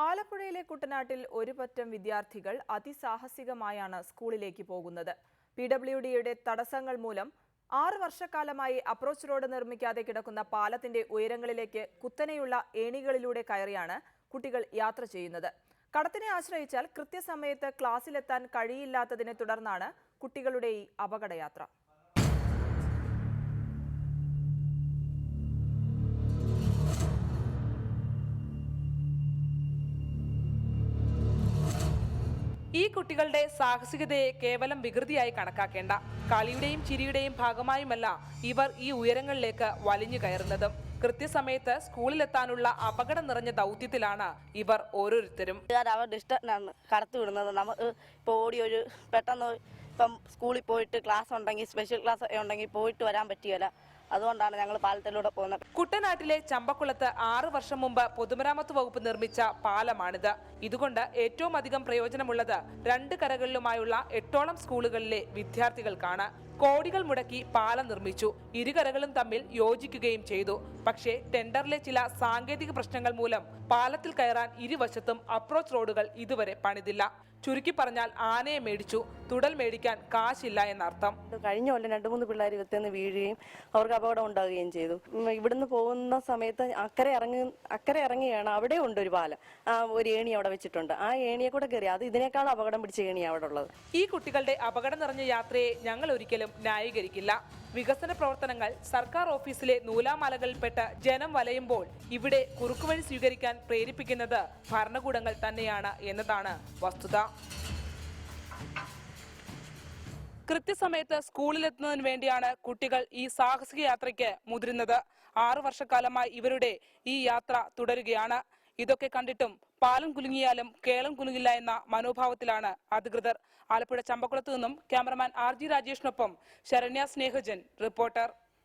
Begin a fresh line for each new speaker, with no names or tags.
ആലപ്പുഴയിലെ കുട്ടനാട്ടിൽ ഒരു പറ്റം വിദ്യാർത്ഥികൾ അതിസാഹസികമായാണ് സ്കൂളിലേക്ക് പോകുന്നത്. PWDയുടെ തടസ്സങ്ങൾ മൂലം 6 വർഷക്കാലമായി അപ്രോച്ച് റോഡ് നിർമ്മിക്കാതെ കിടക്കുന്ന പാലത്തിന്റെ ഉയരങ്ങളിലേക്ക് കുത്തനെയുള്ള ഏണികളിലൂടെ കയറിയാണ് കുട്ടികൾ യാത്ര ചെയ്യുന്നത്. കടത്തിനെ ആശ്രയിച്ചാൽ കൃത്യസമയത്ത് ക്ലാസ്സിലെത്താൻ കഴിയില്ലാത്തതിനെ തുടർന്നാണ് കുട്ടികളുടെ ഈ അപകടയാത്ര.
ഈ കുട്ടികളുടെ സാഹസികതയെ കേവലം വികൃതിയായി കണക്കാക്കേണ്ട. കളിയുടെയും ചിരിയുടെയും ഭാഗമായുമല്ല ഇവർ ഈ ഉയരങ്ങളിലേക്ക് വലിഞ്ഞു കയറുന്നതും. കൃത്യസമയത്ത് സ്കൂളിലെത്താനുള്ള അപകടം നിറഞ്ഞ ദൗത്യത്തിലാണ് ഇവർ ഓരോരുത്തരും.
അവരുടെ ഇഷ്ടമാണ് കടത്തി വിടുന്നത്. നമുക്ക് ഇപ്പോൾ ഓടി ഒരു പെട്ടെന്ന് ഇപ്പം സ്കൂളിൽ പോയിട്ട് ക്ലാസ് ഉണ്ടെങ്കിൽ സ്പെഷ്യൽ ക്ലാസ് ഉണ്ടെങ്കിൽ പോയിട്ട് വരാൻ പറ്റിയല്ല. അതുകൊണ്ടാണ് ഞങ്ങൾ പാലത്തിലൂടെ പോകുന്നത്.
കുട്ടനാട്ടിലെ ചമ്പക്കുളത്ത് 6 വർഷം മുമ്പ് പൊതുമരാമത്ത് വകുപ്പ് നിർമ്മിച്ച പാലമാണിത്. ഇതുകൊണ്ട് ഏറ്റവും അധികം പ്രയോജനമുള്ളത് 2 കരകളിലുമായുള്ള 8ഓളം സ്കൂളുകളിലെ വിദ്യാർത്ഥികൾക്കാണ്. കോടികൾ മുടക്കി പാലം നിർമ്മിച്ചു. ഇരുകരകളും തമ്മിൽ യോജിക്കുകയും ചെയ്തു. പക്ഷേ ടെൻഡറിലെ ചില സാങ്കേതിക പ്രശ്നങ്ങൾ മൂലം പാലത്തിൽ കയറാൻ ഇരുവശത്തും അപ്രോച്ച് റോഡുകൾ ഇതുവരെ പണിതില്ല. ചുരുക്കി പറഞ്ഞാൽ ആനയെ മേടിച്ചു, തുടൽ മേടിക്കാൻ കാശില്ല എന്നർത്ഥം.
കഴിഞ്ഞ കൊല്ലം 2-3 പിള്ളേർ ഇവത്തുനിന്ന് വീഴുകയും അവർക്ക് അപകടം ഉണ്ടാവുകയും ചെയ്തു. ഇവിടുന്ന് പോകുന്ന സമയത്ത് അക്കരെ ഇറങ്ങിയാണ്. അവിടെ ഉണ്ട് ഒരു പാലം, ഒരു ഏണി അവിടെ വെച്ചിട്ടുണ്ട്. ആ ഏണിയെ കൂടെ കയറി അത് ഇതിനേക്കാൾ അപകടം പിടിച്ച ഏണി അവിടെ ഉള്ളത്.
ഈ കുട്ടികളുടെ അപകടം നിറഞ്ഞ യാത്രയെ ഞങ്ങൾ ഒരിക്കലും ന്യായീകരിക്കില്ല. വികസന പ്രവർത്തനങ്ങൾ സർക്കാർ ഓഫീസിലെ നൂലാമാലകളിൽപ്പെട്ട് ജനം വലയുമ്പോൾ ഇവിടെ കുറുക്കുവഴി സ്വീകരിക്കാൻ പ്രേരിപ്പിക്കുന്നത് ഭരണകൂടങ്ങൾ തന്നെയാണ് എന്നതാണ് വസ്തുത. കൃത്യസമയത്ത് സ്കൂളിലെത്തുന്നതിന് വേണ്ടിയാണ് കുട്ടികൾ ഈ സാഹസിക യാത്രയ്ക്ക് മുതിരുന്നത്. 6 വർഷക്കാലമായി ഇവരുടെ ഈ യാത്ര തുടരുകയാണ്. ഇതൊക്കെ കണ്ടിട്ടും പാലം കുലുങ്ങിയാലും കേളം കുലുങ്ങില്ല എന്ന മനോഭാവത്തിലാണ് അധികൃതർ. ആലപ്പുഴ ചമ്പക്കുളത്ത് നിന്നും ക്യാമറമാൻ RG രാജേഷിനൊപ്പം ശരണ്യ സ്നേഹജൻ, റിപ്പോർട്ടർ.